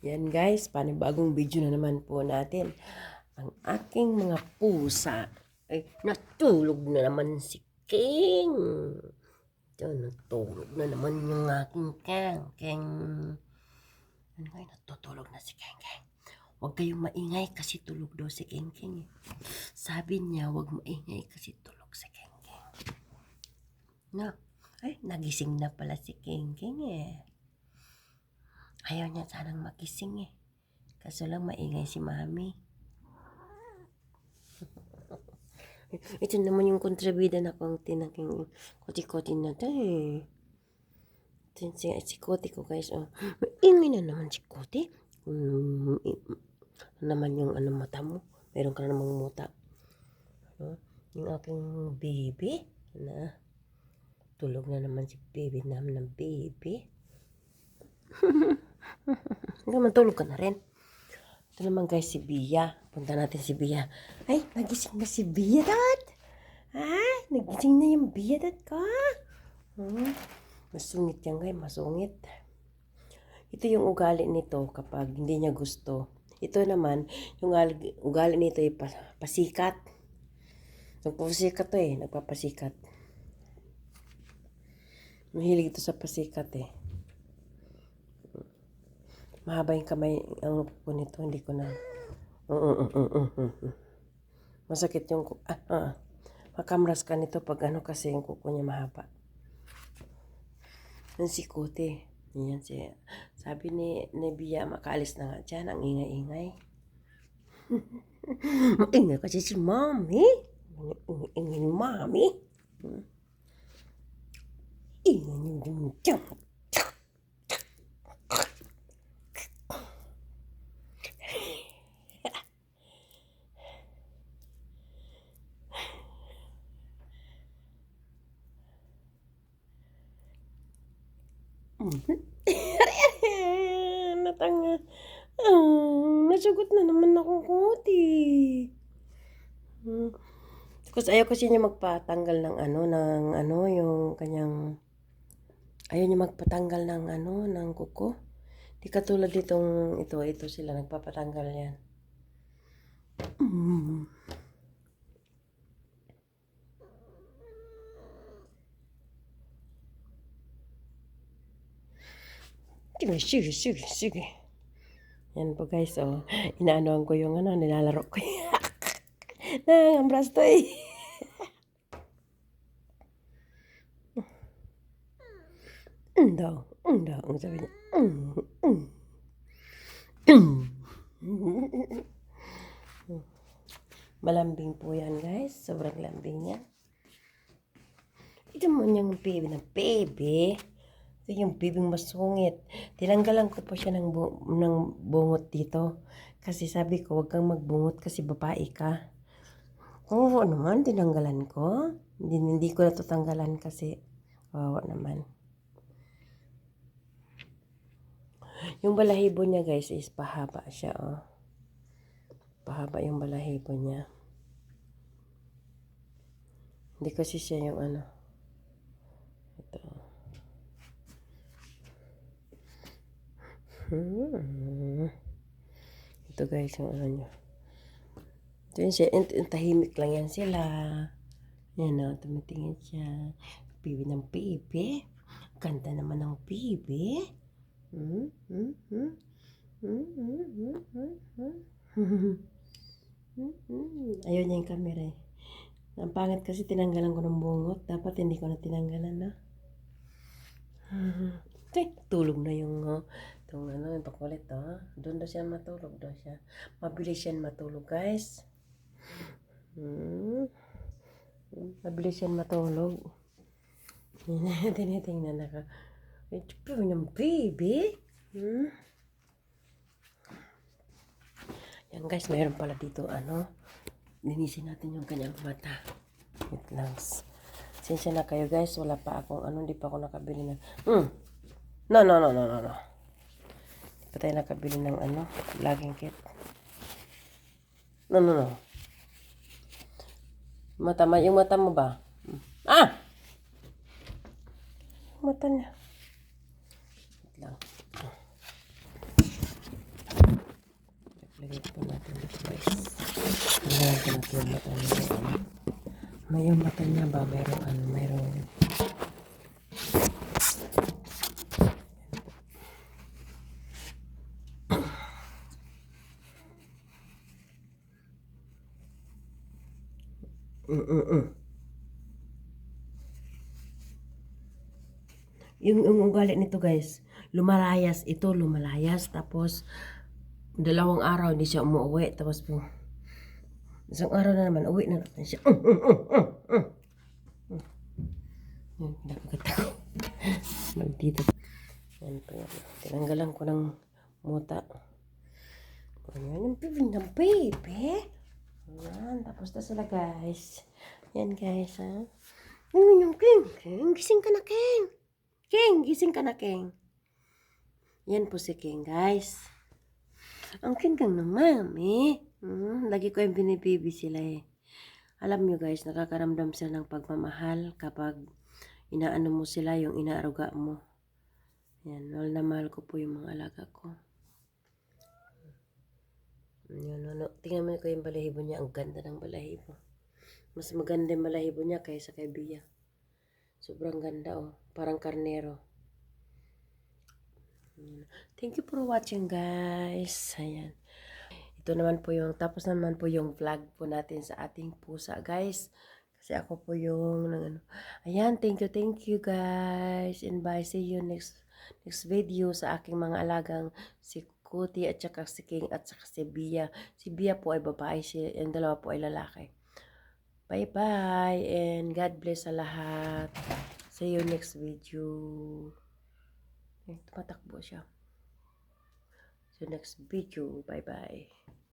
Yan guys, panibagong video na naman po natin. Ang aking mga pusa ay natulog na naman si King. Ito, natulog na naman yung aking King. Ano kayo, natutulog na si King. Huwag kayong maingay kasi tulog daw si King. Sabi niya, huwag maingay kasi tulog si King. No? Ay, nagising na pala si King eh. Ayaw niya sanang magising eh. Kaso lang maingay si Mami. Ito naman yung kontrabida na kong tinaking koti-koti na to eh. Ito si Koti ko guys. Oh. Maingay na naman si Koti. Naman yung mata mo. Meron ka na namang muta. Yung aking baby. Na. Tulog na naman si baby namin ng baby. Matulog ka na rin. Ito naman guys si Bia. Punta natin si Bia. Ay, nagising na si Bia dad. Ah, nagising na yung Bia dad ka. Masungit yan guys, masungit. Ito yung ugali nito kapag hindi niya gusto. Ito naman, yung ugali nito ay pasikat. Nagpapasikat to eh, nagpapasikat. Mahilig ito sa pasikat eh. Mahaba yung kamay, ang po nito, hindi ko na. Masakit yung, makamras ka nito pag kasi yung kuko niya mahaba. Yan si Kote. Yan siya. Sabi ni Bia, makaalis na nga dyan, ang ingay-ingay. Maingay kasi si Mami. Ingay ni Mami. Ingay ni dyan. Natanga. Nasugot na naman akong Koti. Kasi ayaw kasi niya magpatanggal ng yung kanyang ayaw niya magpatanggal ng ng kuko. Di katulad ditong ito sila nagpapatanggal yan. Sige. Yan po guys, oh. Inaanoan ko yung nilalaro ko. Nangambras to eh. Daw, ang sabi niya. Malambing po yan guys, sobrang lambing niya. Ito mo yung baby na baby. Ito yung bibing masungit. Tinanggalan ko po siya ng bungot dito. Kasi sabi ko, huwag kang magbungot kasi babae ka. Oo naman, tinanggalan ko. Hindi ko na tutanggalan kasi wawa naman. Yung balahibo niya guys is pahaba siya. Oh. Pahaba yung balahibo niya. Hindi kasi siya yung Ito. Ito guys yung niya. Ito yun siya. Tahimik lang yan sila. Yan o, tumitingin siya. Bibi ng bibi. Ganda naman ng bibi. Ayaw niya yung camera eh. Ang pangit kasi tinanggalan ko ng bungot. Dapat hindi ko na tinanggalan na. Tulog na yung yung kulit Doon daw siya matulog daw siya. Mabilis yan matulog guys. Mabilis yan matulog. Tinitingnan ako. Ito yung baby. Yan guys, mayroon pala dito linisin natin yung kanyang mata. Wait lang. Sensya na kayo guys, wala pa akong hindi pa ako nakabili ng No. Hindi pa tayo nakabili ng vlogging kit. No. Yung mata mo ba? Mata niya. Wait lang. Guys, tingnan ko na yung mata niya. May yung mata niya ba? Mayroon. Yung ugali nito guys, lumalayas. Tapos, 2 araw hindi siya umuwi. Tapos po, isang araw na naman, uwi na natin siya. Yan, pinakagata ko. Magdito. Yan po yan. Tinanggalan ko ng muta. Yan yung pipin ng baby. Yan, tapos na sila guys. Yan guys ha. Yung King, gising ka na King. King, gising ka na King. Yan po si King guys. Ang King ng mami. Lagi ko yung binibibi sila eh. Alam nyo guys, nakakaramdam sila ng pagmamahal kapag inaano mo sila, yung inaaruga mo. Yan, mahal na mahal ko po yung mga alaga ko. Yan, tingnan mo ko yung balahibo niya. Ang ganda ng balahibo. Mas maganda yung balahibo niya kaysa kay Bia. Sobrang ganda oh. Parang karnero. Thank you for watching guys. Ayan. Ito naman po yung, tapos naman po yung vlog po natin sa ating pusa guys. Kasi ako po yung, ayan, thank you guys. And bye, see you next video sa aking mga alagang si Kuti at saka si King at saka si Bia. Si Bia po ay babae, yung dalawa po ay lalaki. Bye bye and God bless sa lahat. See you next video. Tumatakbo siya. So next video, bye bye.